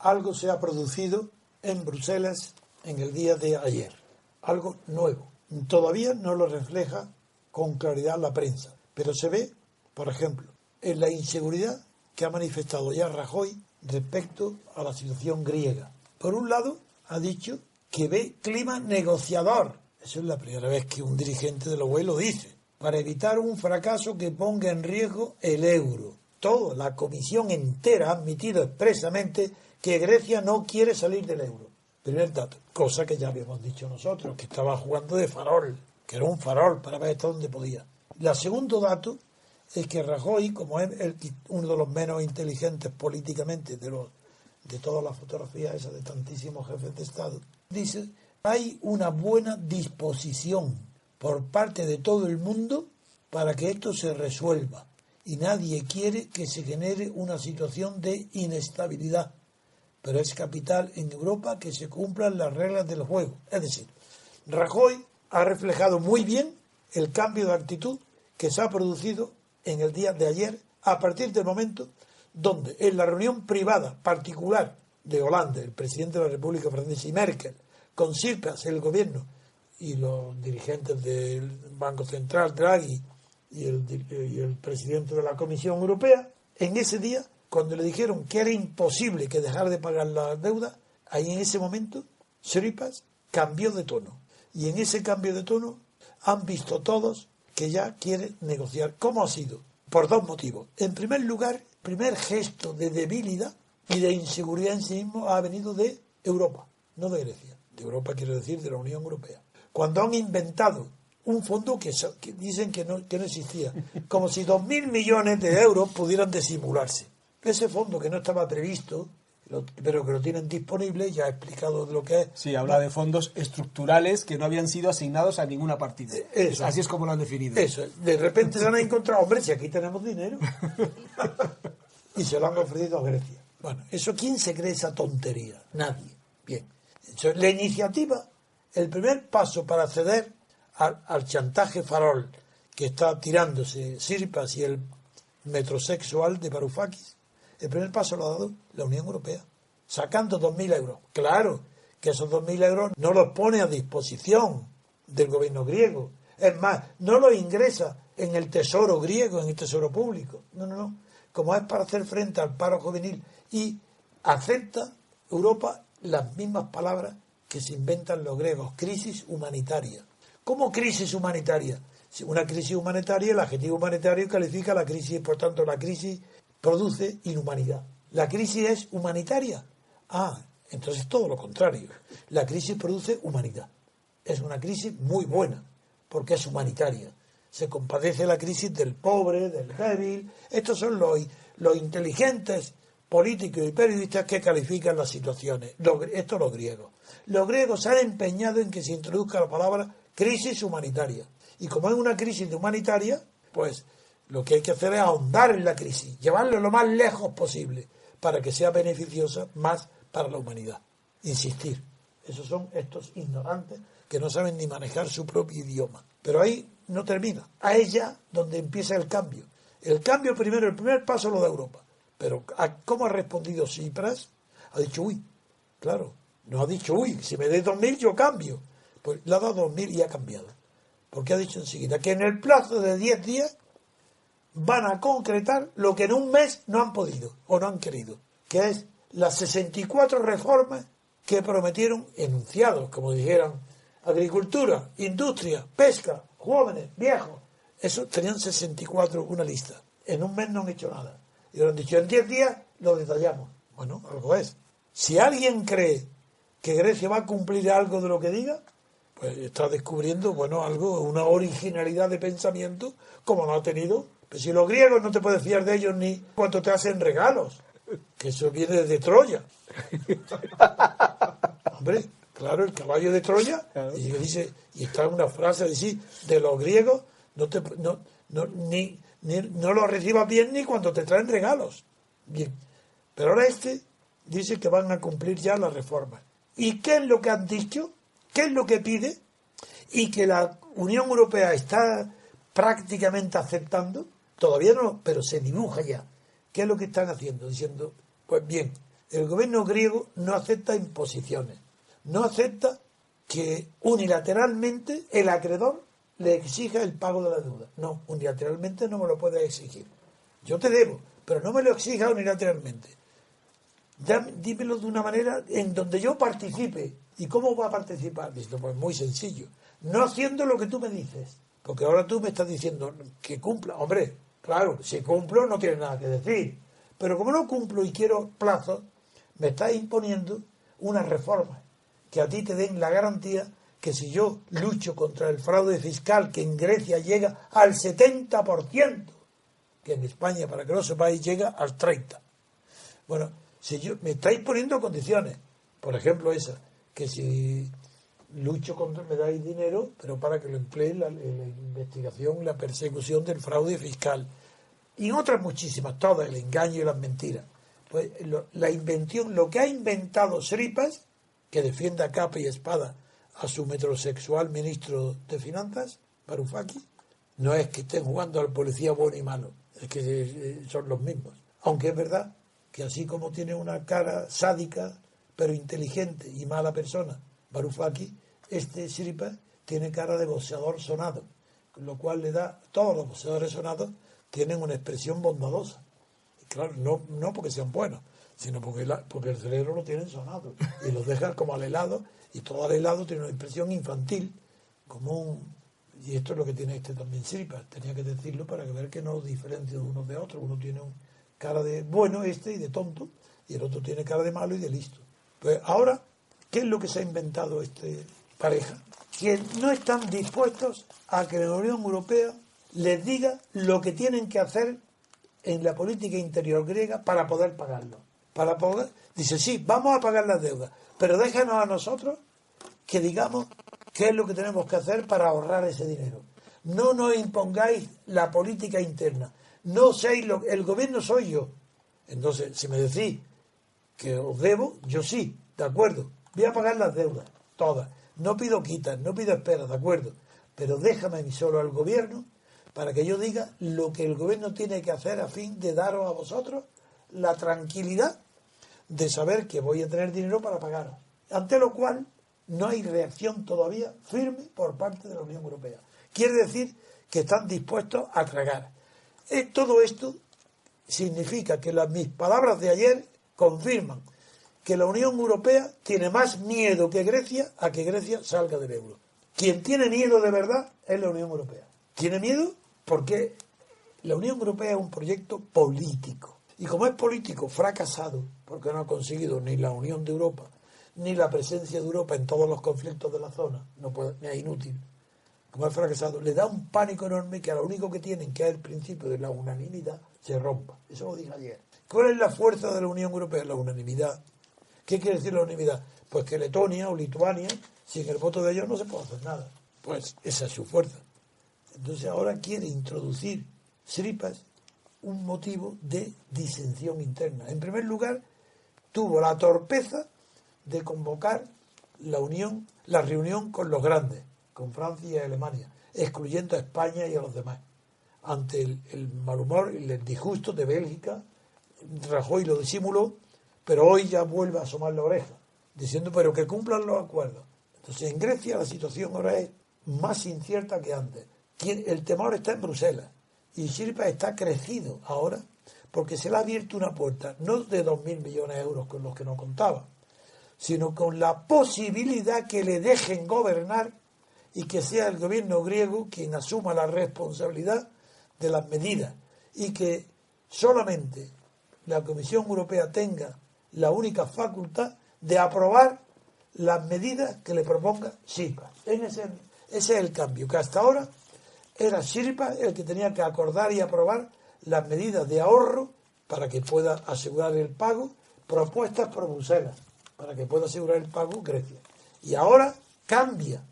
algo se ha producido en Bruselas en el día de ayer, algo nuevo. Todavía no lo refleja con claridad la prensa, pero se ve, por ejemplo, en la inseguridad que ha manifestado ya Rajoy respecto a la situación griega. Por un lado, ha dicho que ve clima negociador. Eso es la primera vez que un dirigente de la UE lo dice, para evitar un fracaso que ponga en riesgo el euro. Toda la comisión entera ha admitido expresamente que Grecia no quiere salir del euro. Primer dato, cosa que ya habíamos dicho nosotros, que estaba jugando de farol, que era un farol para ver hasta dónde podía. El segundo dato es que Rajoy, como es uno de los menos inteligentes políticamente de todas las fotografías esas de tantísimos jefes de Estado, dice, hay una buena disposición por parte de todo el mundo para que esto se resuelva y nadie quiere que se genere una situación de inestabilidad, pero es capital en Europa que se cumplan las reglas del juego. Es decir, Rajoy ha reflejado muy bien el cambio de actitud que se ha producido en el día de ayer, a partir del momento donde en la reunión privada particular de Hollande, el presidente de la República Francesa, y Merkel, con Tsipras, el gobierno, y los dirigentes del Banco Central, Draghi, y el presidente de la Comisión Europea, en ese día, cuando le dijeron que era imposible que dejara de pagar la deuda, ahí en ese momento, Tsipras cambió de tono. Y en ese cambio de tono han visto todos que ya quiere negociar. ¿Cómo ha sido? Por dos motivos. En primer lugar, primer gesto de debilidad y de inseguridad en sí mismo ha venido de Europa, no de Grecia. De Europa quiero decir de la Unión Europea. Cuando han inventado un fondo que dicen que no existía, como si 2.000 millones de euros pudieran disimularse. Ese fondo que no estaba previsto, pero que lo tienen disponible, ya he explicado lo que es. Sí, habla de fondos estructurales que no habían sido asignados a ninguna partida. Eso. Así es como lo han definido. Eso. De repente se han encontrado, hombre, si aquí tenemos dinero. Y se lo han ofrecido a Grecia. Bueno, ¿eso quién se cree esa tontería? Nadie. Bien. Eso, la iniciativa, el primer paso para ceder al chantaje farol que está tirándose Tsipras y el metrosexual de Varoufakis, el primer paso lo ha dado la Unión Europea, sacando 2.000 euros. Claro que esos 2.000 euros no los pone a disposición del gobierno griego. Es más, no los ingresa en el tesoro griego, en el tesoro público. No. Como es para hacer frente al paro juvenil, y acepta Europa las mismas palabras que se inventan los griegos: crisis humanitaria. ¿Cómo crisis humanitaria? Si una crisis humanitaria, el adjetivo humanitario califica la crisis, por tanto la crisis produce inhumanidad. ¿La crisis es humanitaria? Entonces todo lo contrario. La crisis produce humanidad. Es una crisis muy buena, porque es humanitaria. Se compadece la crisis del pobre, del débil. Estos son los inteligentes políticos y periodistas que califican las situaciones. Esto los griegos. Los griegos se han empeñado en que se introduzca la palabra crisis humanitaria. Y como es una crisis humanitaria, pues lo que hay que hacer es ahondar en la crisis, llevarla lo más lejos posible, para que sea beneficiosa más para la humanidad. Insistir. Esos son estos ignorantes que no saben ni manejar su propio idioma. Pero ahí no termina. A ella donde empieza el cambio. El cambio primero, el primer paso lo da Europa. Pero ¿cómo ha respondido Tsipras? Ha dicho, claro. No ha dicho, si me des 2.000 yo cambio. Pues le ha dado 2.000 y ha cambiado. Porque ha dicho enseguida que en el plazo de 10 días van a concretar lo que en un mes no han podido o no han querido, que es las 64 reformas que prometieron, enunciados, como dijeran, agricultura, industria, pesca, jóvenes, viejos. Eso tenían 64, una lista. En un mes no han hecho nada. Y lo han dicho, en 10 días lo detallamos. Bueno, algo es. Si alguien cree que Grecia va a cumplir algo de lo que diga, pues está descubriendo, algo, una originalidad de pensamiento como no ha tenido. Pero si los griegos no te puedes fiar de ellos ni cuando te hacen regalos, que eso viene de Troya. Hombre, claro, el caballo de Troya, claro. Y dice, y está en una frase de los griegos, no lo recibas bien ni cuando te traen regalos. Bien, pero ahora dice que van a cumplir ya las reformas. ¿Y qué es lo que han dicho? ¿Qué es lo que pide? Y que la Unión Europea está prácticamente aceptando, todavía no, pero se dibuja ya. ¿Qué es lo que están haciendo? Diciendo, pues bien, El gobierno griego no acepta imposiciones, no acepta que unilateralmente el acreedor le exija el pago de la deuda. No, unilateralmente no me lo puede exigir. Yo te debo, pero no me lo exija unilateralmente. Dímelo de una manera en donde yo participe. ¿Y cómo va a participar? Dice, pues muy sencillo. No haciendo lo que tú me dices. Porque ahora tú me estás diciendo que cumpla. Hombre, claro, si cumplo no tiene nada que decir. Pero como no cumplo y quiero plazos, me estás imponiendo unas reformas que a ti te den la garantía que si yo lucho contra el fraude fiscal, que en Grecia llega al 70%, que en España, para que lo sepáis, llega al 30%. Bueno, si yo me estáis poniendo condiciones, por ejemplo esa, que si lucho contra, me dais dinero, pero para que lo emplee en la investigación, la persecución del fraude fiscal, y otras muchísimas, todas, el engaño y las mentiras. Pues la invención, lo que ha inventado Tsipras, que defiende a capa y espada a su metrosexual ministro de Finanzas, Varoufakis, no es que estén jugando al policía bueno y malo, es que son los mismos. Aunque es verdad que así como tiene una cara sádica, pero inteligente y mala persona, Varoufakis, Tsipras tiene cara de boxeador sonado, lo cual le da, todos los boxeadores sonados tienen una expresión bondadosa. Y claro, no porque sean buenos, sino porque el cerebro lo tienen sonado y los deja como al helado, y todo al helado tiene una expresión infantil, y esto es lo que tiene también Tsipras. Tenía que decirlo para ver que no diferencia de unos de otros. Uno tiene cara de bueno y de tonto, y el otro tiene cara de malo y de listo. Pues ahora, ¿qué es lo que se ha inventado pareja? Que no están dispuestos a que la Unión Europea les diga lo que tienen que hacer en la política interior griega para poder pagarlo. Dice, sí, vamos a pagar las deudas, pero déjanos a nosotros que digamos qué es lo que tenemos que hacer para ahorrar ese dinero. No nos impongáis la política interna. No seáis el gobierno soy yo. Entonces, si me decís que os debo, yo sí, de acuerdo. Voy a pagar las deudas, todas. No pido quitas, no pido esperas, de acuerdo. Pero déjame a mí solo al gobierno para que yo diga lo que el gobierno tiene que hacer a fin de daros a vosotros la tranquilidad de saber que voy a tener dinero para pagaros. Ante lo cual no hay reacción todavía firme por parte de la Unión Europea. Quiere decir que están dispuestos a tragar. Todo esto significa que mis palabras de ayer confirman que la Unión Europea tiene más miedo que Grecia a que Grecia salga del euro. Quien tiene miedo de verdad es la Unión Europea. ¿Tiene miedo? Porque la Unión Europea es un proyecto político. Y como es político fracasado, porque no ha conseguido ni la Unión de Europa, ni la presencia de Europa en todos los conflictos de la zona, es inútil. Como es fracasado, le da un pánico enorme que a lo único que tienen, que es el principio de la unanimidad, se rompa. Eso lo dije ayer. ¿Cuál es la fuerza de la Unión Europea? La unanimidad. ¿Qué quiere decir la unanimidad? Pues que Letonia o Lituania, sin el voto de ellos no se puede hacer nada. Pues esa es su fuerza. Entonces ahora quiere introducir Tsipras un motivo de disensión interna. En primer lugar, tuvo la torpeza de convocar la reunión con los grandes, con Francia y Alemania, excluyendo a España y a los demás. Ante el mal humor y el disgusto de Bélgica, Rajoy lo disimuló, pero hoy ya vuelve a asomar la oreja, diciendo, pero que cumplan los acuerdos. Entonces, en Grecia la situación ahora es más incierta que antes. El temor está en Bruselas, y Tsipras está crecido ahora, porque se le ha abierto una puerta, no de 2.000 millones de euros con los que no contaba, sino con la posibilidad que le dejen gobernar y que sea el gobierno griego quien asuma la responsabilidad de las medidas, y que solamente la Comisión Europea tenga la única facultad de aprobar las medidas que le proponga Tsipras. Ese es el cambio, que hasta ahora era Tsipras el que tenía que acordar y aprobar las medidas de ahorro para que pueda asegurar el pago, propuestas por Bruselas, para que pueda asegurar el pago Grecia. Y ahora cambia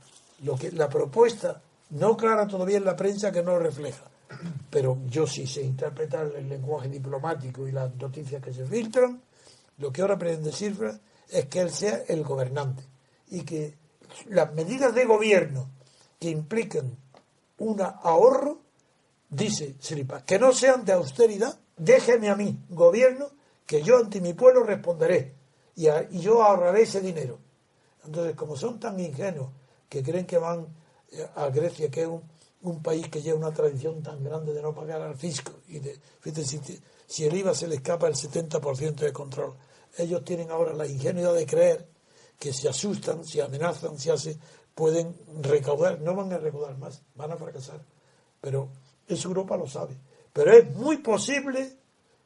la propuesta, no clara todavía en la prensa, que no lo refleja, pero yo sí sé interpretar el lenguaje diplomático y las noticias que se filtran. Lo que ahora pretende Tsipras es que él sea el gobernante y que las medidas de gobierno que impliquen un ahorro, dice Tsipras, que no sean de austeridad. Déjeme a mí, gobierno, que yo ante mi pueblo responderé y yo ahorraré ese dinero. Entonces, como son tan ingenuos que creen que van a Grecia, que es un país que lleva una tradición tan grande de no pagar al fisco, y fíjate, si el IVA se le escapa el 70% de control, ellos tienen ahora la ingenuidad de creer que si asustan, si amenazan, pueden recaudar, no van a recaudar más, van a fracasar. Pero eso Europa lo sabe. Pero es muy posible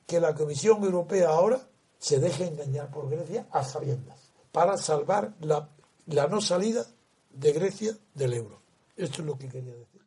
que la Comisión Europea ahora se deje engañar por Grecia a sabiendas, para salvar la no salida de Grecia del euro. Esto es lo que quería decir.